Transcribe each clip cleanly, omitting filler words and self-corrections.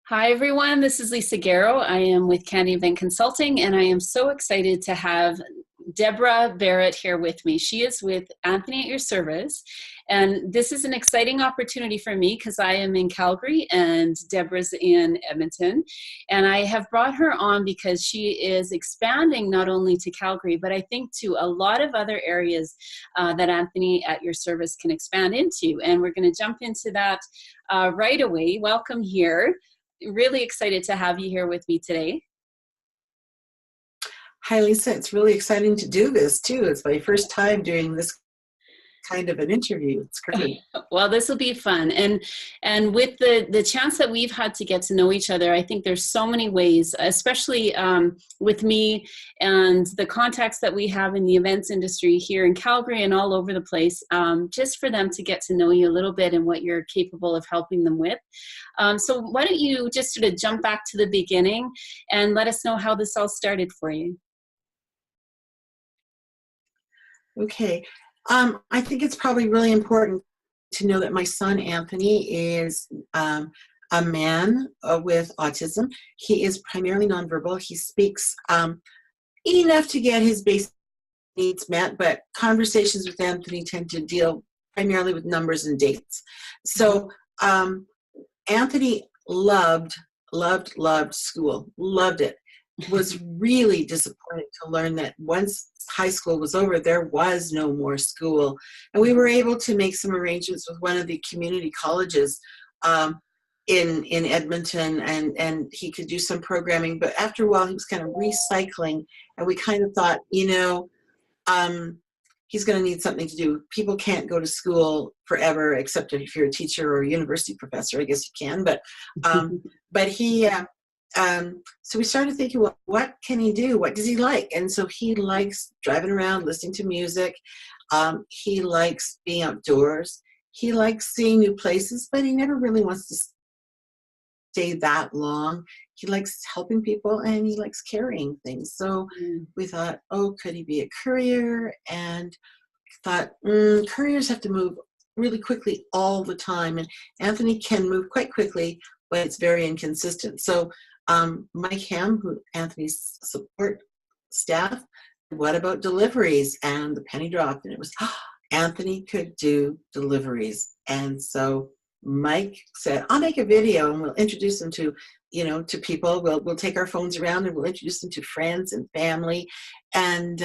Hi, everyone. This is Lisa Garrow. I am with Candy Event Consulting, and I am so excited to have Deborah Barrett here with me. She is with Anthony at your service, and this is an exciting opportunity for me because I am in Calgary and Deborah's in Edmonton. And I have brought her on because she is expanding not only to Calgary, but I think to a lot of other areas that Anthony at your service can expand into. And we're going to jump into that right away. Welcome here. Really excited to have you here with me today. Hi, Lisa. It's really exciting to do this, too. It's my first time doing this kind of an interview. It's great. Well, this will be fun. And with the chance that we've had to get to know each other, I think there's so many ways, especially with me and the contacts that we have in the events industry here in Calgary and all over the place, just for them to get to know you a little bit and what you're capable of helping them with. So why don't you just sort of jump back to the beginning and let us know how this all started for you? Okay. I think it's probably really important to know that my son, Anthony, is a man with autism. He is primarily nonverbal. He speaks enough to get his basic needs met, but conversations with Anthony tend to deal primarily with numbers and dates. So Anthony loved school, loved it. Was really disappointed to learn that once high school was over, there was no more school. And we were able to make some arrangements with one of the community colleges in Edmonton, and he could do some programming. But after a while, he was kind of recycling, and we kind of thought, he's going to need something to do. People can't go to school forever, except if you're a teacher or a university professor. I guess you can, but he. So we started thinking, well, what can he do? What does he like? And so he likes driving around, listening to music. He likes being outdoors. He likes seeing new places, but he never really wants to stay that long. He likes helping people and he likes carrying things. So we thought, could he be a courier? And thought, couriers have to move really quickly all the time. And Anthony can move quite quickly, but it's very inconsistent. So Mike Ham, who Anthony's support staff, what about deliveries? And the penny dropped, and it was Anthony could do deliveries. And so Mike said, I'll make a video and we'll introduce him to people. We'll take our phones around and we'll introduce them to friends and family and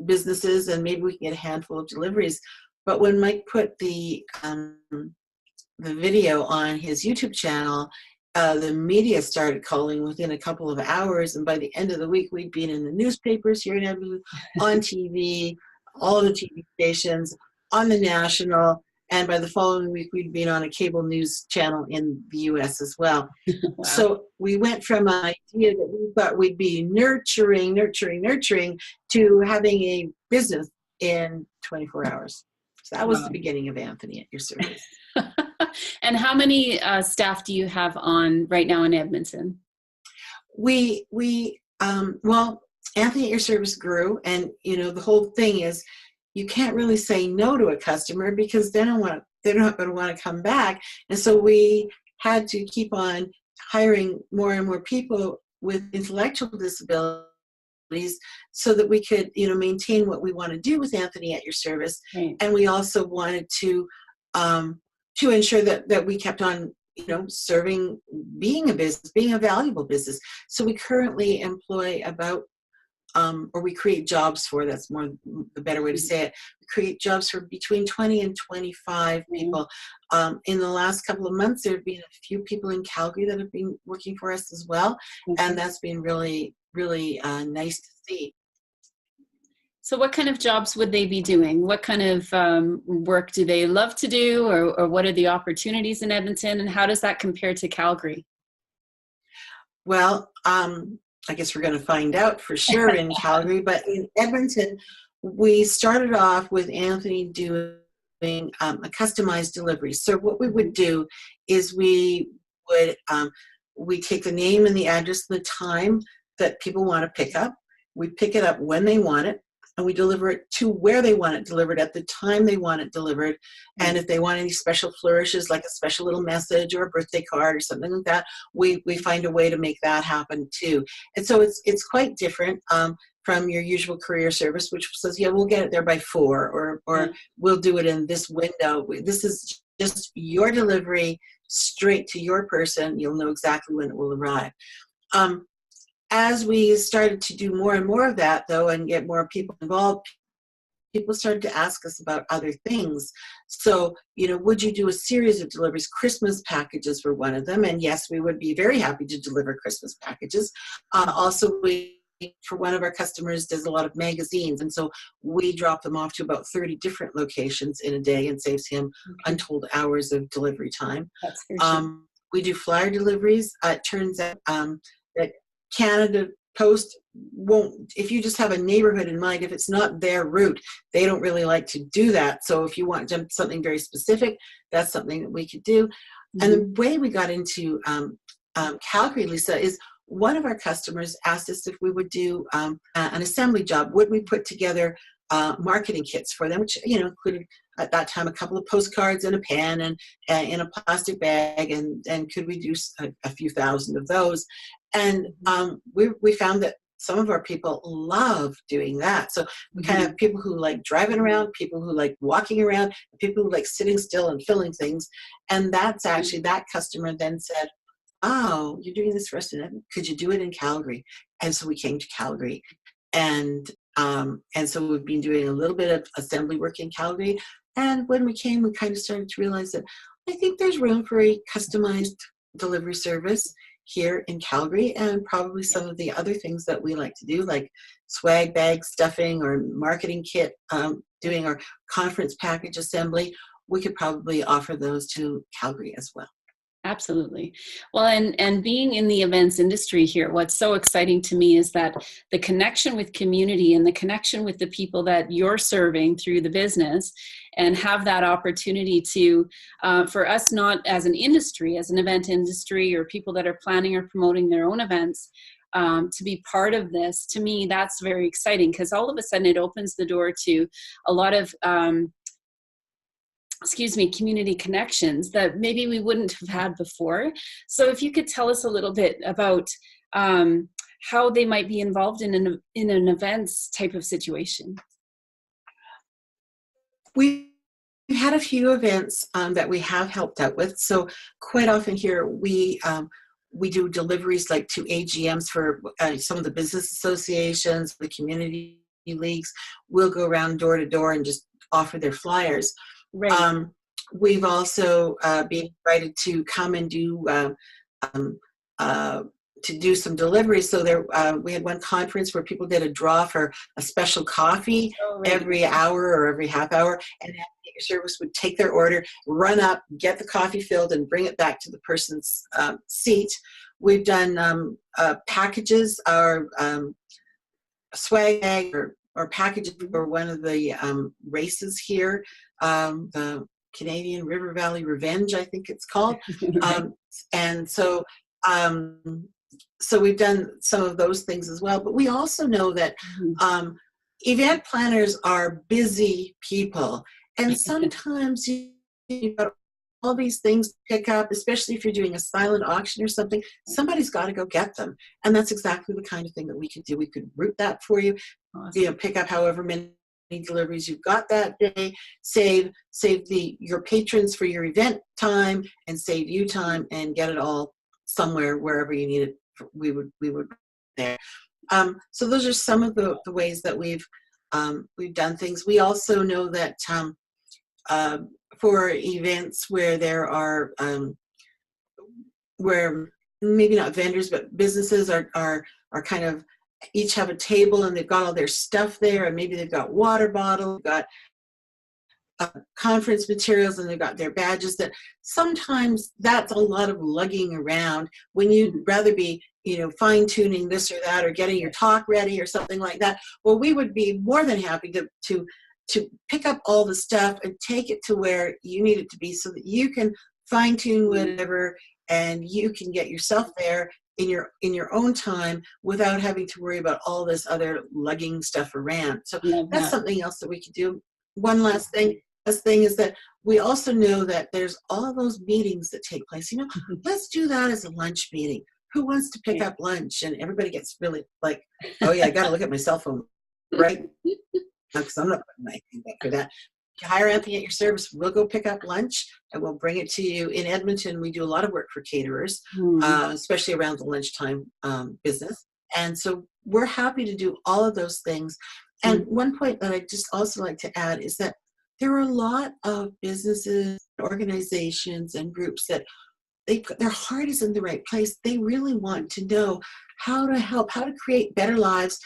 businesses, and maybe we can get a handful of deliveries. But when Mike put the video on his YouTube channel, the media started calling within a couple of hours, and by the end of the week, we'd been in the newspapers here in Edmonton, on TV, all the TV stations, on the national, and by the following week, we'd been on a cable news channel in the U.S. as well. Wow. So we went from an idea that we thought we'd be nurturing, to having a business in 24 hours. So that was the beginning of Anthony at your service. And how many staff do you have on right now in Edmonton? Well, Anthony at your service grew, and the whole thing is you can't really say no to a customer because they're not going to want to come back, and so we had to keep on hiring more and more people with intellectual disabilities so that we could maintain what we want to do with Anthony at your service. Right. And we also wanted to ensure that we kept on, serving, being a business, being a valuable business. So we currently employ about, or we create jobs for, that's more the better way to say it, we create jobs for between 20 and 25 people. In the last couple of months, there have been a few people in Calgary that have been working for us as well. And that's been really, really nice to see. So what kind of jobs would they be doing? What kind of work do they love to do, or what are the opportunities in Edmonton, and how does that compare to Calgary? Well, I guess we're going to find out for sure in Calgary, but in Edmonton, we started off with Anthony doing a customized delivery. So what we would do is we take the name and the address and the time that people want to pick up. We pick it up when they want it. and we deliver it to where they want it delivered at the time they want it delivered. And if they want any special flourishes, like a special little message or a birthday card or something like that, we find a way to make that happen too. And so it's quite different from your usual courier service, which says, yeah, we'll get it there by 4, or we'll do it in this window. This is just your delivery straight to your person. You'll know exactly when it will arrive. As we started to do more and more of that, though, and get more people involved, people started to ask us about other things. So, would you do a series of deliveries? Christmas packages were one of them. And yes, we would be very happy to deliver Christmas packages. Also, for one of our customers, does a lot of magazines. And so we drop them off to about 30 different locations in a day and saves him untold hours of delivery time. That's for sure. We do flyer deliveries. It turns out that Canada Post won't, if you just have a neighborhood in mind, if it's not their route, they don't really like to do that. So if you want something very specific, that's something that we could do. And the way we got into Calgary, Lisa, is one of our customers asked us if we would do an assembly job. Would we put together marketing kits for them, which included at that time a couple of postcards and a pen and in a plastic bag, and could we do a few thousand of those? And we found that some of our people love doing that. So we kind of have people who like driving around, people who like walking around, people who like sitting still and filling things. And that's actually, that customer then said, oh, you're doing this for us in Edmonton. Could you do it in Calgary? And so we came to Calgary. And so we've been doing a little bit of assembly work in Calgary. And when we came, we kind of started to realize that I think there's room for a customized delivery service here in Calgary, and probably some of the other things that we like to do, like swag bag stuffing or marketing kit, doing our conference package assembly. We could probably offer those to Calgary as well. Absolutely. Well, and being in the events industry here, what's so exciting to me is that the connection with community and the connection with the people that you're serving through the business, and have that opportunity to, for us, not as an industry, as an event industry or people that are planning or promoting their own events, to be part of this, to me, that's very exciting, because all of a sudden it opens the door to a lot of community connections that maybe we wouldn't have had before. So if you could tell us a little bit about how they might be involved in an events type of situation. We've had a few events that we have helped out with. So quite often here we do deliveries like to AGMs for some of the business associations, the community leagues. We'll go around door to door and just offer their flyers. Right. We've also been invited to come and do some deliveries. So there, we had one conference where people did a draw for a special coffee every hour or every half hour, and your service would take their order, run up, get the coffee filled, and bring it back to the person's seat. We've done packages, our swag bag or packages for one of the races here, the Canadian River Valley Revenge, I think it's called. And so we've done some of those things as well. But we also know that event planners are busy people. And sometimes you've got all these things to pick up, especially if you're doing a silent auction or something. Somebody's got to go get them. And that's exactly the kind of thing that we could do. We could route that for you, pick up however many deliveries you've got that day, save your patrons for your event time, and save you time, and get it all somewhere wherever you need it. We would there. So those are some of the ways that we've done things. We also know that for events where there are where maybe not vendors but businesses are kind of each have a table and they've got all their stuff there, and maybe they've got water bottles, they've got conference materials, and they've got their badges. That sometimes that's a lot of lugging around when you'd rather be fine-tuning this or that, or getting your talk ready or something like that. Well, we would be more than happy to pick up all the stuff and take it to where you need it to be, so that you can fine-tune whatever, and you can get yourself there in your own time without having to worry about all this other lugging stuff around. So Love that's that. something else that we could do. One last thing. Last thing is that we also know that there's all those meetings that take place. You know, let's do that as a lunch meeting. Who wants to pick up lunch? And everybody gets really like, oh yeah, I got to look at my cell phone, right? Because I'm not putting my hand up for that. Hire Anthony at your service. We'll go pick up lunch and we'll bring it to you. In Edmonton, we do a lot of work for caterers, especially around the lunchtime business. And so we're happy to do all of those things. And one point that I just also like to add is that there are a lot of businesses, organizations, and groups that their heart is in the right place. They really want to know how to help, how to create better lives.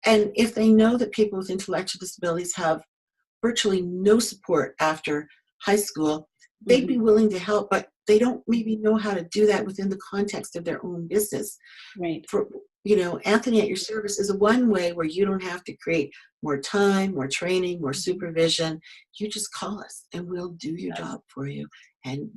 And if they know that people with intellectual disabilities have virtually no support after high school, they'd be willing to help, but they don't maybe know how to do that within the context of their own business. Right. For, you know, Anthony at your service is one way where you don't have to create more time, more training, more supervision. You just call us and we'll do your job for you. And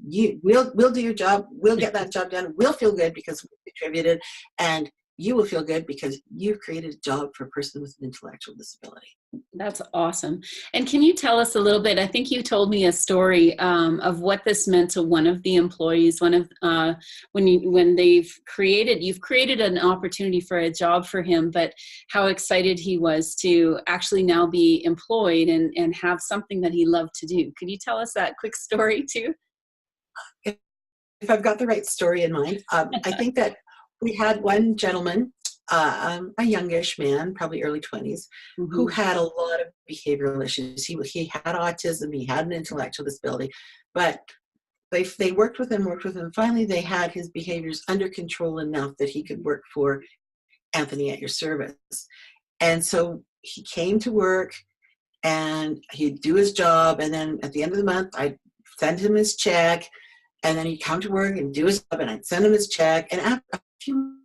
we'll do your job. We'll get that job done. We'll feel good because we contributed, and you will feel good because you've created a job for a person with an intellectual disability. That's awesome. And can you tell us a little bit, I think you told me a story of what this meant to one of the employees, when you've created an opportunity for a job for him, but how excited he was to actually now be employed and have something that he loved to do. Could you tell us that quick story too? If I've got the right story in mind, I think that we had one gentleman, a youngish man, probably early 20s, who had a lot of behavioral issues. He had autism, he had an intellectual disability, but they worked with him. Finally, they had his behaviors under control enough that he could work for Anthony at your service. And so he came to work and he'd do his job. And then at the end of the month, I'd send him his check. And then he'd come to work and do his job, and I'd send him his check. And after a few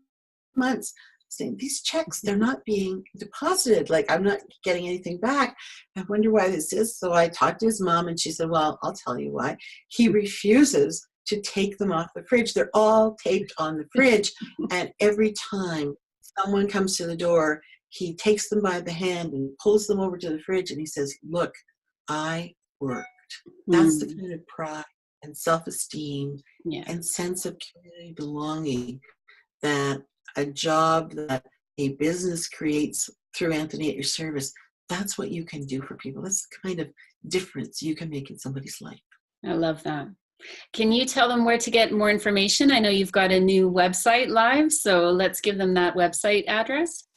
months, saying, these checks, they're not being deposited. Like, I'm not getting anything back. I wonder why this is. So I talked to his mom, and she said, well, I'll tell you why. He refuses to take them off the fridge. They're all taped on the fridge. And every time someone comes to the door, he takes them by the hand and pulls them over to the fridge, and he says, look, I worked. That's the kind of pride and self-esteem and sense of community belonging that a job that a business creates through Anthony at your service, that's what you can do for people. That's the kind of difference you can make in somebody's life. I love that. Can you tell them where to get more information? I know you've got a new website live, so let's give them that website address.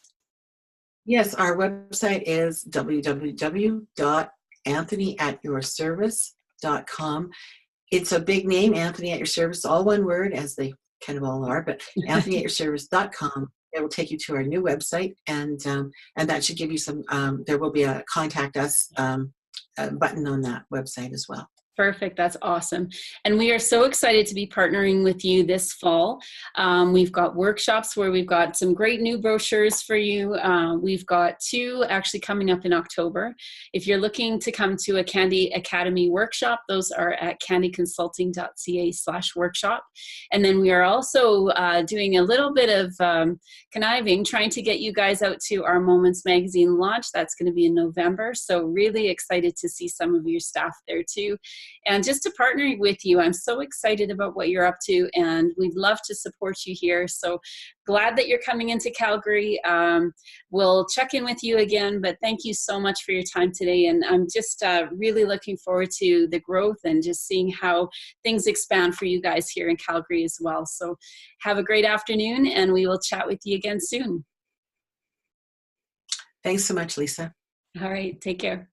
Yes, our website is www.anthonyatyourservice.com. It's a big name, Anthony at your service, all one word, as they kind of all are, but anthonyatyourservice.com. It will take you to our new website, and that should give you some, there will be a contact us button on that website as well. Perfect. That's awesome. And we are so excited to be partnering with you this fall. We've got workshops where we've got some great new brochures for you. We've got 2 actually coming up in October. If you're looking to come to a Candy Academy workshop, those are at candyconsulting.ca/workshop. And then we are also doing a little bit of conniving, trying to get you guys out to our Moments Magazine launch. That's going to be in November. So really excited to see some of your staff there too. And just to partner with you, I'm so excited about what you're up to, and we'd love to support you here. So glad that you're coming into Calgary. We'll check in with you again, but thank you so much for your time today. And I'm just really looking forward to the growth and just seeing how things expand for you guys here in Calgary as well. So have a great afternoon, and we will chat with you again soon. Thanks so much, Lisa. All right, take care.